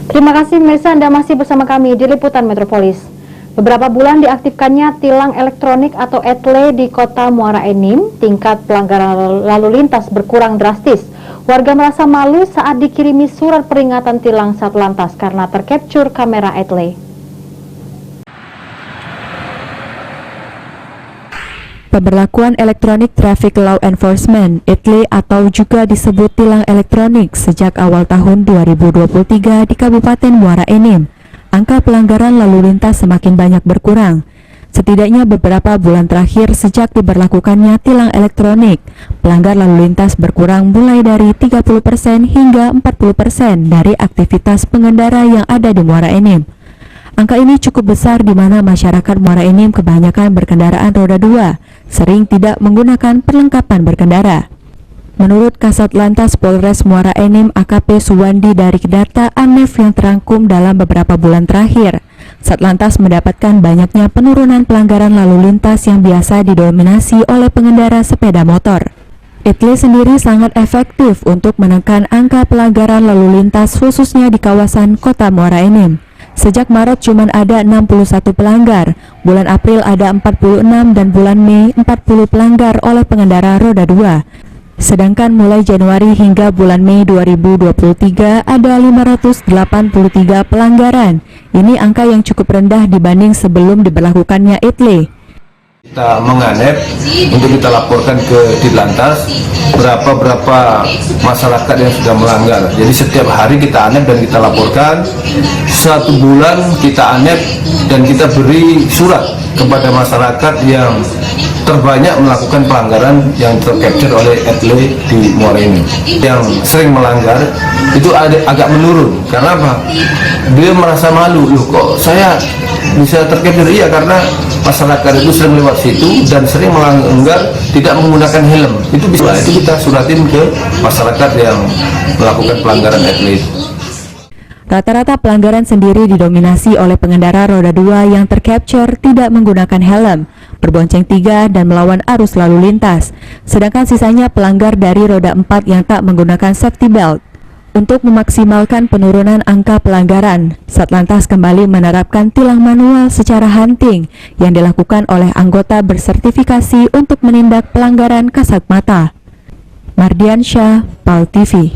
Terima kasih pemirsa, Anda masih bersama kami di Liputan Metropolis. Beberapa bulan diaktifkannya tilang elektronik atau etle di kota Muara Enim, tingkat pelanggaran lalu lintas berkurang drastis. Warga merasa malu saat dikirimi surat peringatan tilang Satlantas karena tercapture kamera etle. Pemberlakuan Electronic Traffic Law Enforcement (ETLE) atau juga disebut tilang elektronik sejak awal tahun 2023 di Kabupaten Muara Enim. Angka pelanggaran lalu lintas semakin banyak berkurang. Setidaknya beberapa bulan terakhir sejak diberlakukannya tilang elektronik, pelanggar lalu lintas berkurang mulai dari 30% hingga 40% dari aktivitas pengendara yang ada di Muara Enim. Angka ini cukup besar di mana masyarakat Muara Enim kebanyakan berkendaraan roda 2, sering tidak menggunakan perlengkapan berkendara. Menurut Kasat Lantas Polres Muara Enim AKP Suwandi dari data ANEF yang terangkum dalam beberapa bulan terakhir, Satlantas mendapatkan banyaknya penurunan pelanggaran lalu lintas yang biasa didominasi oleh pengendara sepeda motor. ETLE sendiri sangat efektif untuk menekan angka pelanggaran lalu lintas khususnya di kawasan kota Muara Enim. Sejak Maret cuma ada 61 pelanggar, bulan April ada 46 dan bulan Mei 40 pelanggar oleh pengendara roda 2. Sedangkan mulai Januari hingga bulan Mei 2023 ada 583 pelanggaran. Ini angka yang cukup rendah dibanding sebelum diberlakukannya ETLE. Kita menganep untuk kita laporkan ke Ditlantas berapa masyarakat yang sudah melanggar. Jadi setiap hari kita anep dan kita laporkan. Satu bulan kita anep dan kita beri surat kepada masyarakat yang terbanyak melakukan pelanggaran yang tercapture oleh ETLE di Muara Enim. Yang sering melanggar itu agak menurun. Karena apa? Dia merasa malu, loh kok saya bisa tercapture? Iya, karena masyarakat itu sering lewat situ dan sering melanggar tidak menggunakan helm. Itu bisa, itu kita suratin ke masyarakat yang melakukan pelanggaran ETLE. Rata-rata pelanggaran sendiri didominasi oleh pengendara roda 2 yang tercapture tidak menggunakan helm, berbonceng 3 dan melawan arus lalu lintas. Sedangkan sisanya pelanggar dari roda 4 yang tak menggunakan safety belt. Untuk memaksimalkan penurunan angka pelanggaran, Satlantas kembali menerapkan tilang manual secara hunting yang dilakukan oleh anggota bersertifikasi untuk menindak pelanggaran kasat mata. Mardiansyah, PAL TV.